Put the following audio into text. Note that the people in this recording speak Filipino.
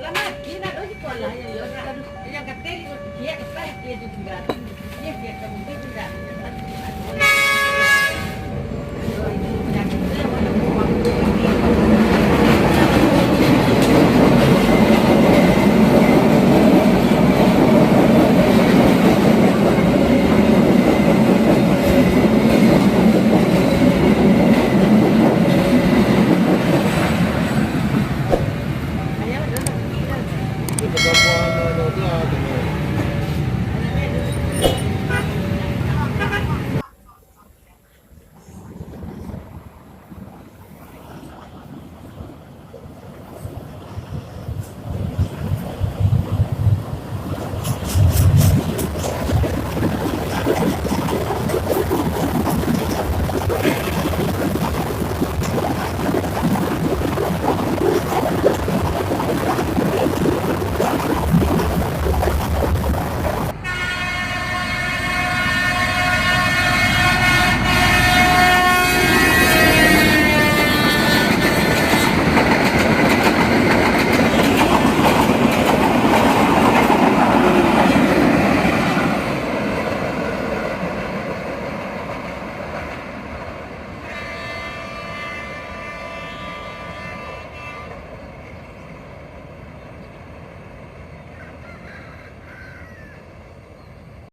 lama kina do si pola yang katel dia kita dia juga dia kamu juga Ito ba po ano, ano,